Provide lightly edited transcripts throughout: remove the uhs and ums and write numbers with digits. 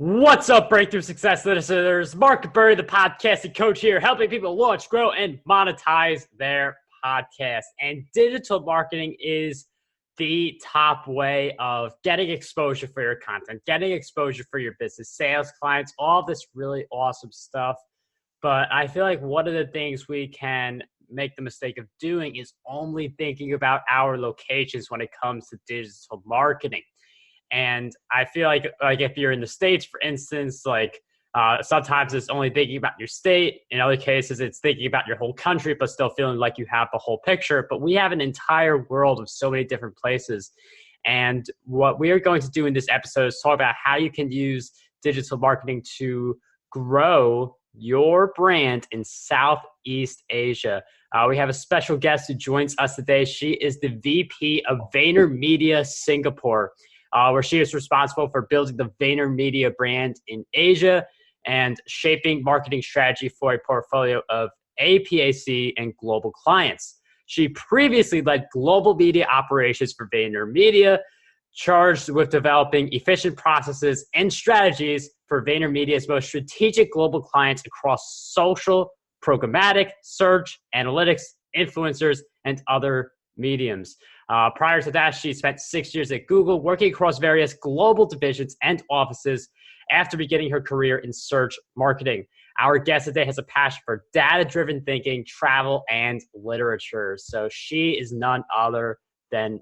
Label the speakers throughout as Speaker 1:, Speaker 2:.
Speaker 1: What's up, Breakthrough Success listeners? Mark Burry, the podcasting coach here, helping people launch, grow, and monetize their podcast. And digital marketing is the top way of getting exposure for your content, getting exposure for your business, sales, clients, all this really awesome stuff. But I feel like one of the things we can make the mistake of doing is only thinking about our locations when it comes to digital marketing. And I feel like if you're in the States, for instance, sometimes it's only thinking about your state. In other cases, it's thinking about your whole country, but still feeling like you have the whole picture. But we have an entire world of so many different places. And what we are going to do in this episode is talk about how you can use digital marketing to grow your brand in Southeast Asia. We have a special guest who joins us today. She is the VP of VaynerMedia Singapore, where she is responsible for building the VaynerMedia brand in Asia and shaping marketing strategy for a portfolio of APAC and global clients. She previously led global media operations for VaynerMedia, charged with developing efficient processes and strategies for VaynerMedia's most strategic global clients across social, programmatic, search, analytics, influencers, and other mediums. Prior to that, she spent 6 years at Google, working across various global divisions and offices after beginning her career in search marketing. Our guest today has a passion for data-driven thinking, travel, and literature. So she is none other than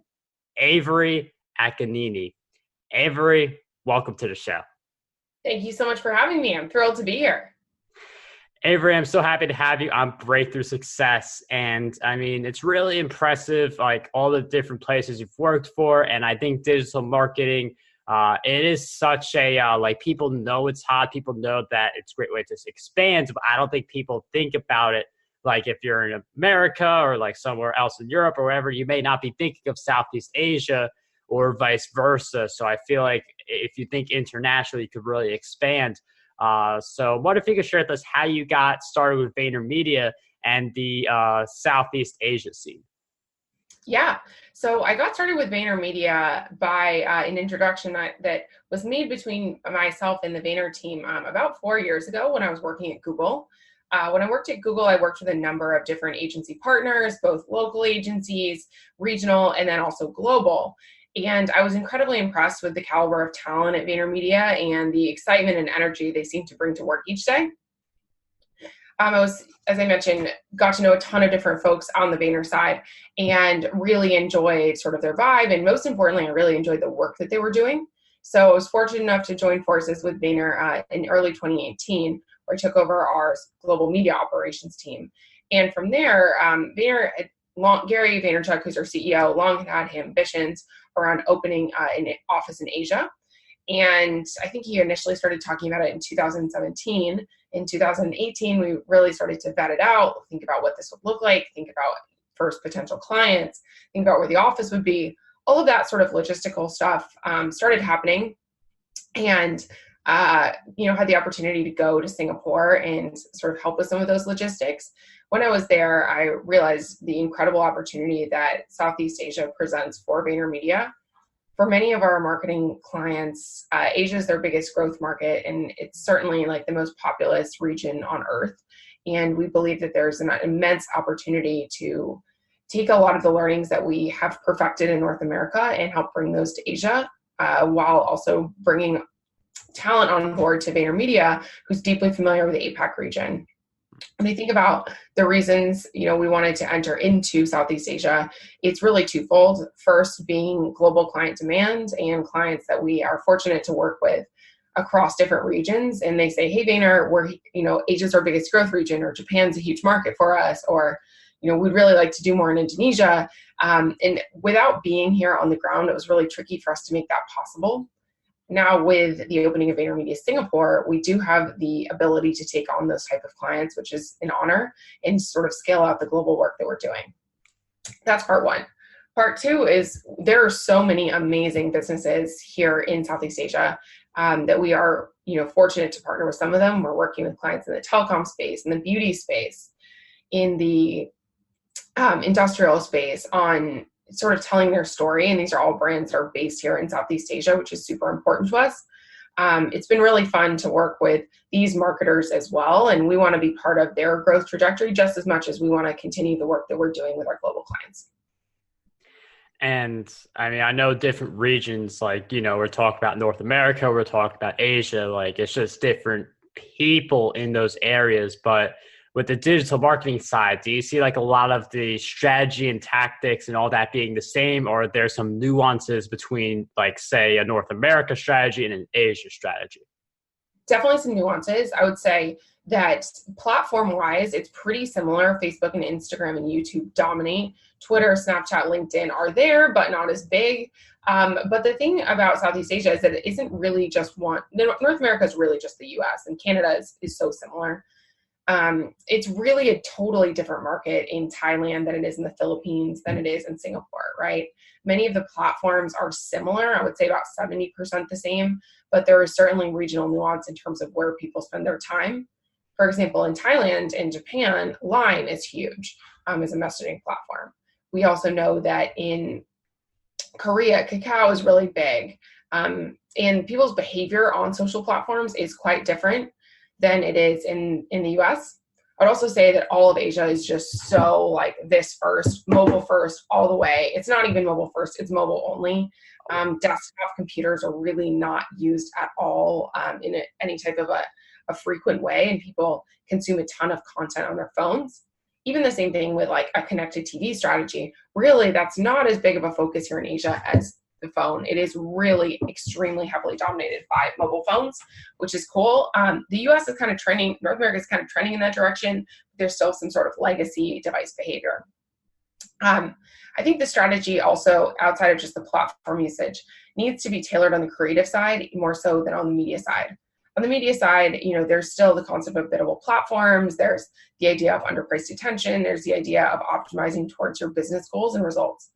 Speaker 1: Avery Akkineni. Avery, welcome to the show.
Speaker 2: Thank you so much for having me. I'm thrilled to be here.
Speaker 1: Avery, I'm so happy to have you on Breakthrough Success. And I mean, it's really impressive, like all the different places you've worked for. And I think digital marketing, it is such a, people know it's hot. People know that it's a great way to expand, but I don't think people think about it. Like if you're in America or like somewhere else in Europe or wherever, you may not be thinking of Southeast Asia or vice versa. So I feel like if you think internationally, you could really expand. So what if you could share with us how you got started with VaynerMedia and the Southeast Asia scene?
Speaker 2: Yeah. So I got started with VaynerMedia by an introduction that was made between myself and the Vayner team about 4 years ago when I was working at Google. When I worked at Google, I worked with a number of different agency partners, both local agencies, regional, and then also global. And I was incredibly impressed with the caliber of talent at VaynerMedia and the excitement and energy they seem to bring to work each day. I was, as I mentioned, got to know a ton of different folks on the Vayner side and really enjoyed sort of their vibe. And most importantly, I really enjoyed the work that they were doing. So I was fortunate enough to join forces with Vayner in early 2018, where I took over our global media operations team. And from there, Vayner, Gary Vaynerchuk, who's our CEO, long had ambitions around opening an office in Asia. And I think he initially started talking about it in 2017. In 2018, we really started to vet it out, think about what this would look like, think about first potential clients, think about where the office would be. All of that sort of logistical stuff started happening. And had the opportunity to go to Singapore and sort of help with some of those logistics. When I was there, I realized the incredible opportunity that Southeast Asia presents for VaynerMedia. For many of our marketing clients, Asia is their biggest growth market, and it's certainly like the most populous region on earth. And we believe that there's an immense opportunity to take a lot of the learnings that we have perfected in North America and help bring those to Asia, while also bringing talent on board to VaynerMedia who's deeply familiar with the APAC region. When you think about the reasons, we wanted to enter into Southeast Asia, it's really twofold. First, being global client demand and clients that we are fortunate to work with across different regions. And they say, hey, Vayner, Asia's our biggest growth region, or Japan's a huge market for us, or, we'd really like to do more in Indonesia. And without being here on the ground, it was really tricky for us to make that possible. Now, with the opening of VaynerMedia Singapore, we do have the ability to take on those type of clients, which is an honor, and sort of scale out the global work that we're doing. That's part one. Part two is there are so many amazing businesses here in Southeast Asia that we are, fortunate to partner with some of them. We're working with clients in the telecom space, in the beauty space, in the industrial space, on sort of telling their story. And these are all brands that are based here in Southeast Asia, which is super important to us. It's been really fun to work with these marketers as well. And we want to be part of their growth trajectory just as much as we want to continue the work that we're doing with our global clients.
Speaker 1: And I mean, I know different regions, like, we're talking about North America, we're talking about Asia, like it's just different people in those areas. But with the digital marketing side, do you see like a lot of the strategy and tactics and all that being the same, or are there some nuances between, like, say, a North America strategy and an Asia strategy?
Speaker 2: Definitely some nuances. I would say that platform-wise, it's pretty similar. Facebook and Instagram and YouTube dominate. Twitter, Snapchat, LinkedIn are there, but not as big. But the thing about Southeast Asia is that it isn't really just one. North America is really just the US, and Canada is so similar. It's really a totally different market in Thailand than it is in the Philippines, than it is in Singapore, right? Many of the platforms are similar. I would say about 70% the same, but there is certainly regional nuance in terms of where people spend their time. For example, in Thailand and Japan, Line is huge as a messaging platform. We also know that in Korea, Kakao is really big. And people's behavior on social platforms is quite different than it is in the US. I'd also say that all of Asia is just so like this first, mobile first all the way. It's not even mobile first, it's mobile only. Desktop computers are really not used at all in any type of a frequent way, and people consume a ton of content on their phones. Even the same thing with like a connected TV strategy. Really, that's not as big of a focus here in Asia as the phone. It is really extremely heavily dominated by mobile phones, which is cool. The US is kind of trending, North America is kind of trending in that direction. There's still some sort of legacy device behavior. I think the strategy also, outside of just the platform usage, needs to be tailored on the creative side more so than on the media side. On the media side, there's still the concept of biddable platforms. There's the idea of underpriced attention. There's the idea of optimizing towards your business goals and results.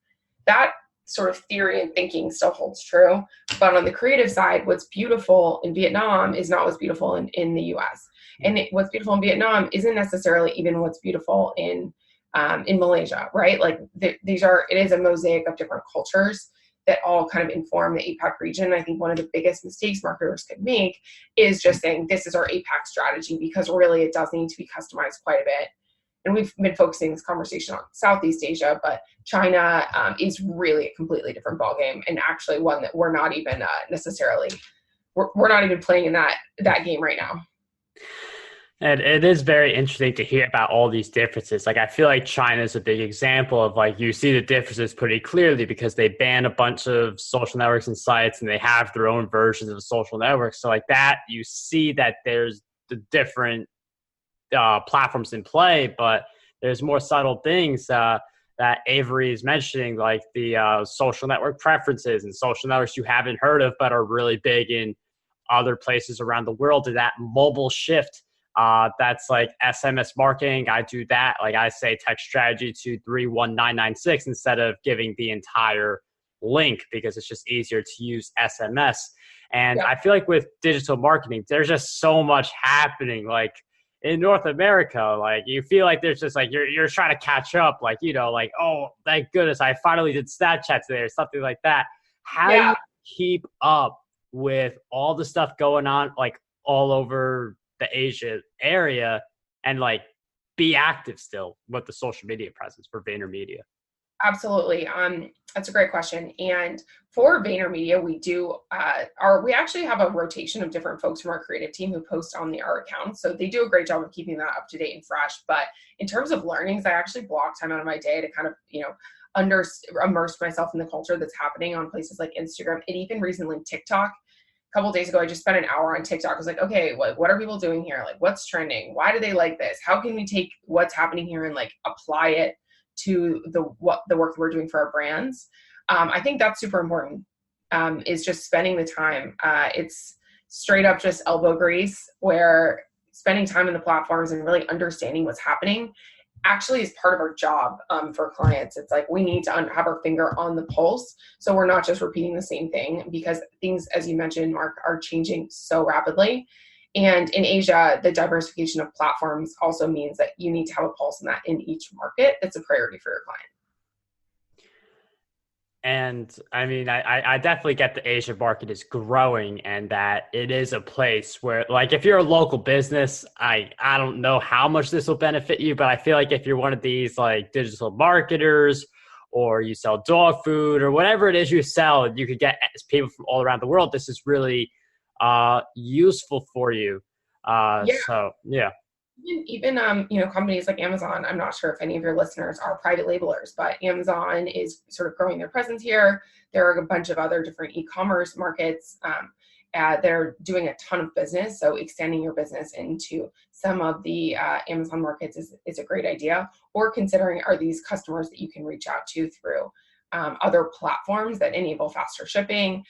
Speaker 2: That sort of theory and thinking still holds true. But on the creative side, what's beautiful in Vietnam is not what's beautiful in the US. And what's beautiful in Vietnam isn't necessarily even what's beautiful in Malaysia, right? Like it is a mosaic of different cultures that all kind of inform the APAC region. I think one of the biggest mistakes marketers could make is just saying this is our APAC strategy, because really it does need to be customized quite a bit. And we've been focusing this conversation on Southeast Asia, but China is really a completely different ballgame, and actually one that we're not even we're not even playing in that game right now.
Speaker 1: And it is very interesting to hear about all these differences. Like, I feel like China is a big example of, like, you see the differences pretty clearly because they ban a bunch of social networks and sites, and they have their own versions of social networks. So like that, you see that there's the different platforms in play, but there's more subtle things that Avery is mentioning, like the social network preferences and social networks you haven't heard of but are really big in other places around the world. To that mobile shift, that's like SMS marketing. I do that. Like, I say text strategy to 31996 instead of giving the entire link, because it's just easier to use SMS. And I feel like with digital marketing, there's just so much happening. Like in North America, like you feel like there's just like you're trying to catch up, like, like, oh, thank goodness I finally did Snapchat today or something like that. How do you keep up with all the stuff going on, like all over the Asia area, and like be active still with the social media presence for VaynerMedia?
Speaker 2: Absolutely. That's a great question. And for VaynerMedia, we actually have a rotation of different folks from our creative team who post on our account. So they do a great job of keeping that up to date and fresh. But in terms of learnings, I actually block time out of my day to kind of, immerse myself in the culture that's happening on places like Instagram, and even recently TikTok. A couple of days ago, I just spent an hour on TikTok. I was like, okay, what are people doing here? Like, what's trending? Why do they like this? How can we take what's happening here and like apply it to the work that we're doing for our brands? I think that's super important, is just spending the time. It's straight up just elbow grease, where spending time in the platforms and really understanding what's happening actually is part of our job for clients. It's like we need to have our finger on the pulse, so we're not just repeating the same thing, because things, as you mentioned, Mark, are changing so rapidly. And in Asia, the diversification of platforms also means that you need to have a pulse in that in each market. It's a priority for your client.
Speaker 1: And I mean, I definitely get the Asia market is growing and that it is a place where, like, if you're a local business, I don't know how much this will benefit you, but I feel like if you're one of these like digital marketers or you sell dog food or whatever it is you sell, you could get people from all around the world. This is really useful for you.
Speaker 2: Yeah.
Speaker 1: So yeah.
Speaker 2: Even companies like Amazon, I'm not sure if any of your listeners are private labelers, but Amazon is sort of growing their presence here. There are a bunch of other different e-commerce markets. They're doing a ton of business, so extending your business into some of the Amazon markets is a great idea. Or considering, are these customers that you can reach out to through other platforms that enable faster shipping,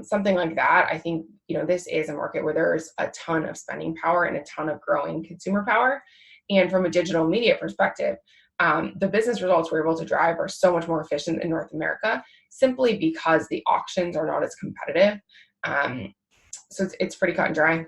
Speaker 2: something like that. I think, this is a market where there's a ton of spending power and a ton of growing consumer power. And from a digital media perspective, the business results we're able to drive are so much more efficient in North America, simply because the auctions are not as competitive. So it's pretty cut and dry.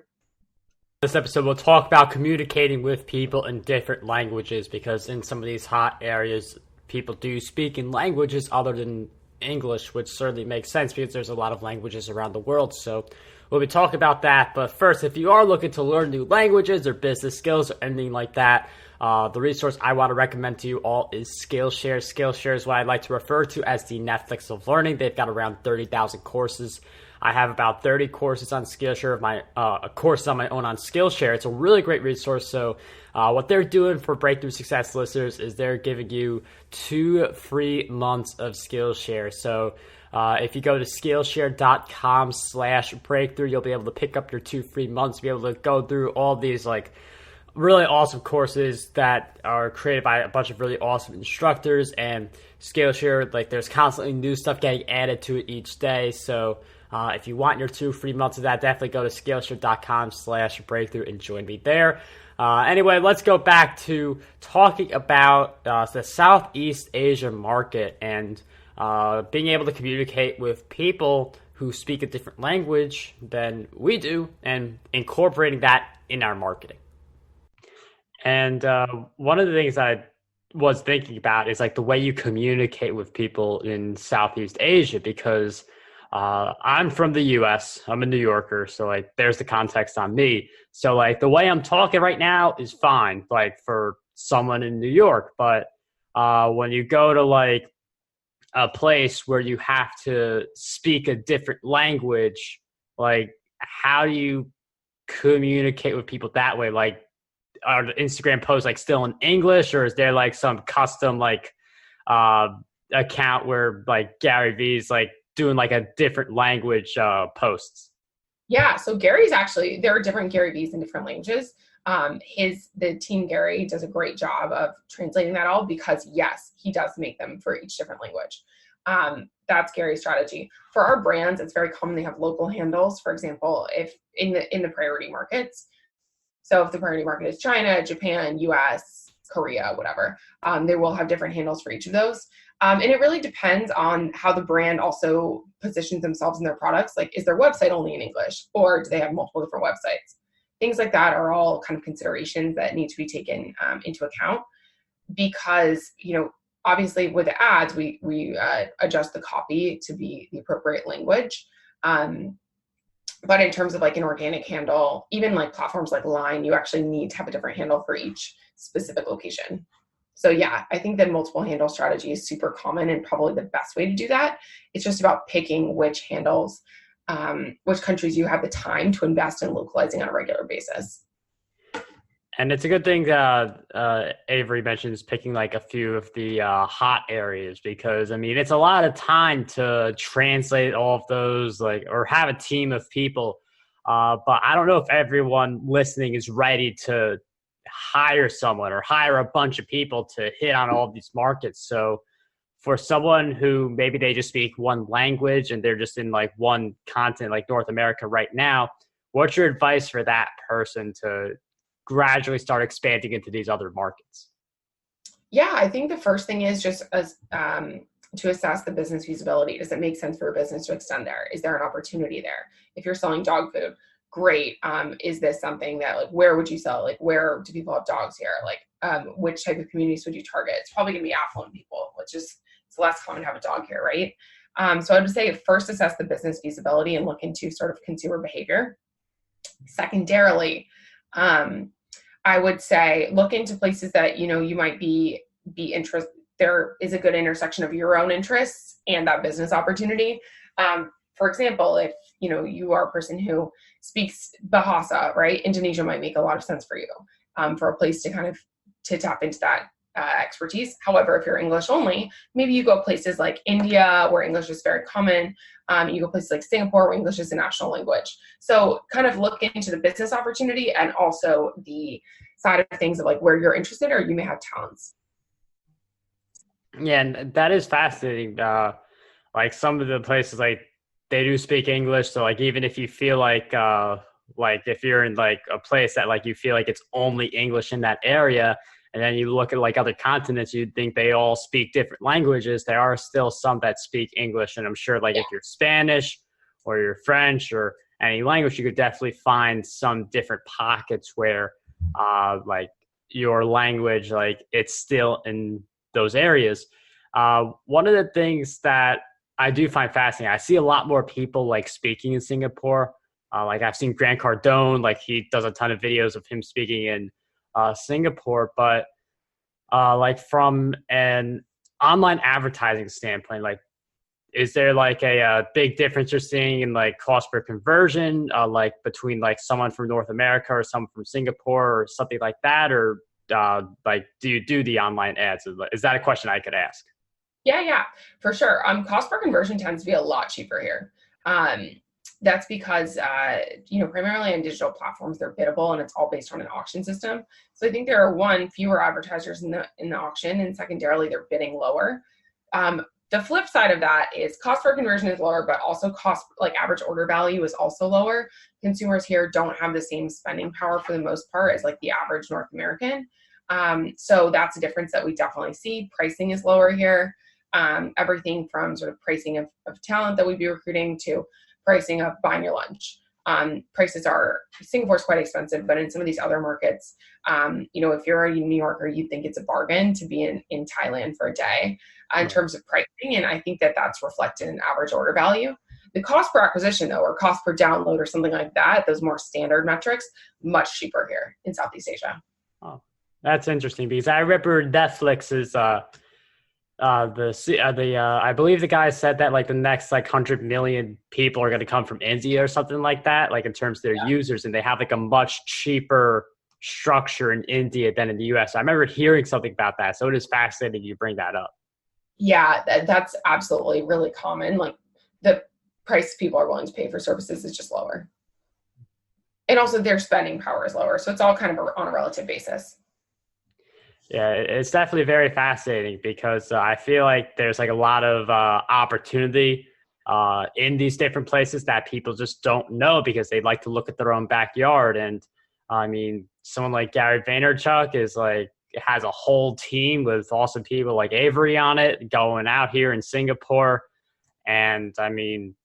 Speaker 1: This episode, we'll talk about communicating with people in different languages, because in some of these hot areas, people do speak in languages other than English, which certainly makes sense because there's a lot of languages around the world. So we'll be talking about that. But first, if you are looking to learn new languages or business skills or anything like that, the resource I want to recommend to you all is Skillshare. Skillshare is what I like to refer to as the Netflix of learning. They've got around 30,000 courses. I have about 30 courses on Skillshare, a course on my own on Skillshare. It's a really great resource. So what they're doing for Breakthrough Success listeners is they're giving you 2 free months of Skillshare. So if you go to Skillshare.com/breakthrough, you'll be able to pick up your 2 free months, be able to go through all these like really awesome courses that are created by a bunch of really awesome instructors. And Skillshare, like, there's constantly new stuff getting added to it each day. So if you want your 2 free months of that, definitely go to Skillshare.com/breakthrough and join me there. Anyway, let's go back to talking about the Southeast Asia market and being able to communicate with people who speak a different language than we do and incorporating that in our marketing. And one of the things I was thinking about is like the way you communicate with people in Southeast Asia, because I'm from the US, I'm a New Yorker, so like there's the context on me. So like the way I'm talking right now is fine, like for someone in New York, but when you go to like a place where you have to speak a different language, like how do you communicate with people that way? Like, are the Instagram posts like still in English, or is there like some custom like account where like Gary V's like doing like a different language posts?
Speaker 2: Yeah, so Gary's actually, there are different Gary V's in different languages. The team Gary does a great job of translating that all, because yes, he does make them for each different language. That's Gary's strategy. For our brands, it's very common they have local handles. For example, if in the priority markets, so if the priority market is China, Japan, US, Korea, whatever, they will have different handles for each of those. And it really depends on how the brand also positions themselves in their products. Like, is their website only in English, or do they have multiple different websites? Things like that are all kind of considerations that need to be taken into account, because, obviously with the ads, we adjust the copy to be the appropriate language. But in terms of like an organic handle, even like platforms like Line, you actually need to have a different handle for each specific location. So yeah, I think that multiple handle strategy is super common and probably the best way to do that. It's just about picking which handles, which countries you have the time to invest in localizing on a regular basis.
Speaker 1: And it's a good thing Avery mentions picking like a few of the hot areas, because I mean, it's a lot of time to translate all of those, like, or have a team of people. But I don't know if everyone listening is ready to hire someone or hire a bunch of people to hit on all of these markets. So for someone who maybe they just speak one language and they're just in like one continent, like North America right now, what's your advice for that person to gradually start expanding into these other markets?
Speaker 2: Yeah, I think the first thing is just to assess the business feasibility. Does it make sense for a business to extend there? Is there an opportunity there? If you're selling dog food, great. Is this something that, like, where would you sell? Like, where do people have dogs here? Like, which type of communities would you target? It's probably going to be affluent people, which is less common to have a dog here, right? So I would say first assess the business feasibility and look into sort of consumer behavior. Secondarily, I would say look into places that, you might be interested. There is a good intersection of your own interests and that business opportunity. For example, if, you are a person who speaks Bahasa, right? Indonesia might make a lot of sense for you, for a place to tap into that expertise. However, if you're English only, maybe you go places like India where English is very common. You go places like Singapore where English is a national language. So kind of look into the business opportunity and also the side of things of like where you're interested or you may have talents.
Speaker 1: Yeah, and that is fascinating. Like some of the places, like they do speak English. So like even if you feel like if you're in like a place that like you feel like it's only English in that area, and then you look at like other continents, you'd think they all speak different languages. There are still some that speak English, and I'm sure like if you're Spanish or you're French or any language, you could definitely find some different pockets where like your language, like it's still in those areas. One of the things that I do find fascinating, I see a lot more people like speaking in Singapore. Like I've seen Grant Cardone, like he does a ton of videos of him speaking in Singapore, but like from an online advertising standpoint, like is there like a big difference you're seeing in like cost per conversion, like between like someone from North America or someone from Singapore or something like that? Or like, do you do the online ads? Is that a question I could ask?
Speaker 2: Yeah, for sure. Cost per conversion tends to be a lot cheaper here. That's because, primarily on digital platforms, they're biddable and it's all based on an auction system. So I think there are fewer advertisers in the auction, and secondarily, they're bidding lower. The flip side of that is cost per conversion is lower, but also average order value is also lower. Consumers here don't have the same spending power for the most part as like the average North American. So that's a difference that we definitely see. Pricing is lower here. Everything from sort of pricing of talent that we'd be recruiting to pricing of buying your lunch. Singapore's quite expensive, but in some of these other markets, if you're a New Yorker, you'd think it's a bargain to be in Thailand for a day in terms of pricing. And I think that that's reflected in average order value. The cost per acquisition though, or cost per download or something like that, those more standard metrics, much cheaper here in Southeast Asia.
Speaker 1: Oh, that's interesting because I remember Netflix is, I believe the guy said that like the next like 100 million people are going to come from India or something like that, like in terms of their users, and they have like a much cheaper structure in India than in the US. I remember hearing something about that. So it is fascinating you bring that up.
Speaker 2: Yeah, that's absolutely really common. Like the price people are willing to pay for services is just lower. And also their spending power is lower. So it's all kind of on a relative basis.
Speaker 1: Yeah, it's definitely very fascinating because I feel like there's like a lot of opportunity in these different places that people just don't know because they like to look at their own backyard. And I mean, someone like Gary Vaynerchuk has a whole team with awesome people like Avery on it going out here in Singapore. And I mean,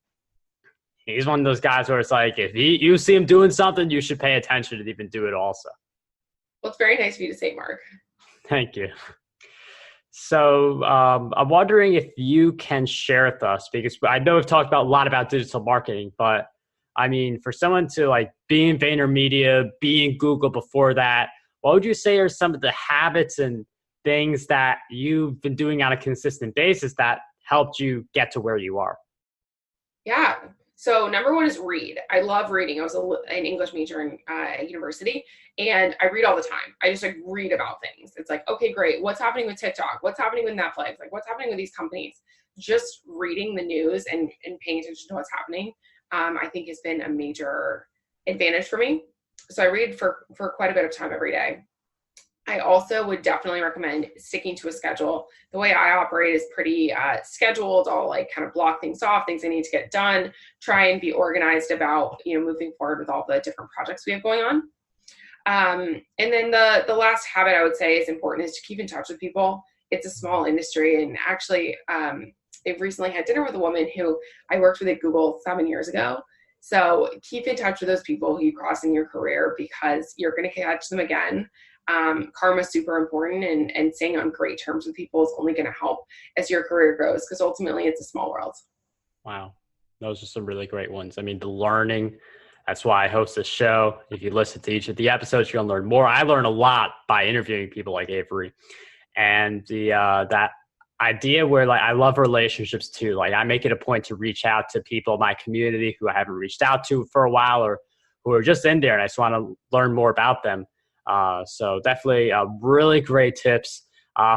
Speaker 1: he's one of those guys where it's like, if you see him doing something, you should pay attention and even do it also.
Speaker 2: Well, it's very nice of you to say, Mark.
Speaker 1: Thank you. So I'm wondering if you can share with us, because I know we've talked about a lot about digital marketing, but I mean, for someone to like be in VaynerMedia, be in Google before that, what would you say are some of the habits and things that you've been doing on a consistent basis that helped you get to where you are?
Speaker 2: Yeah. So number one is read. I love reading. I was an English major in university, and I read all the time. I just like read about things. It's like, okay, great. What's happening with TikTok? What's happening with Netflix? Like what's happening with these companies? Just reading the news and paying attention to what's happening, I think has been a major advantage for me. So I read for quite a bit of time every day. I also would definitely recommend sticking to a schedule. The way I operate is pretty scheduled. I'll like kind of block things off, things I need to get done, try and be organized about, moving forward with all the different projects we have going on. And then the last habit I would say is important is to keep in touch with people. It's a small industry. And actually, I recently had dinner with a woman who I worked with at Google 7 years ago. So keep in touch with those people who you cross in your career because you're going to catch them again. Karma is super important, and staying on great terms with people is only going to help as your career grows, because ultimately it's a small world.
Speaker 1: Wow. Those are some really great ones. I mean, the learning, that's why I host this show. If you listen to each of the episodes, you're going to learn more. I learn a lot by interviewing people like Avery. And that idea where, like, I love relationships too. Like, I make it a point to reach out to people in my community who I haven't reached out to for a while, or who are just in there and I just want to learn more about them. So definitely really great tips.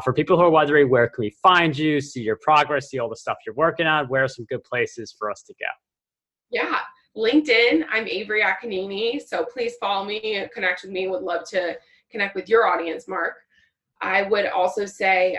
Speaker 1: For people who are wondering, where can we find you, see your progress, see all the stuff you're working on, where are some good places for us to go?
Speaker 2: Yeah, LinkedIn, I'm Avery Akkineni, so please follow me and connect with me. Would love to connect with your audience, Mark. I would also say,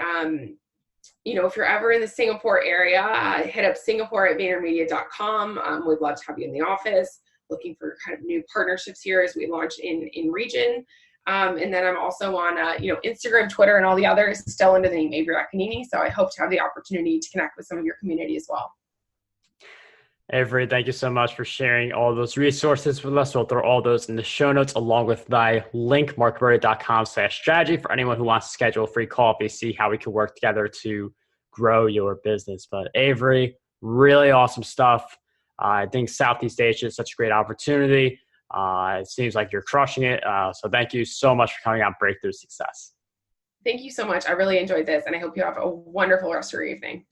Speaker 2: if you're ever in the Singapore area, hit up singapore@vaynermedia.com. We'd love to have you in the office, looking for kind of new partnerships here as we launch in region. And then I'm also on, Instagram, Twitter, and all the others, still under the name Avery Akkineni. So I hope to have the opportunity to connect with some of your community as well.
Speaker 1: Avery, thank you so much for sharing all those resources with us. We'll throw all those in the show notes along with my link, markberry.com/strategy, for anyone who wants to schedule a free call to see how we can work together to grow your business. But Avery, really awesome stuff. I think Southeast Asia is such a great opportunity. It seems like you're crushing it. So thank you so much for coming on Breakthrough Success.
Speaker 2: Thank you so much. I really enjoyed this, and I hope you have a wonderful rest of your evening.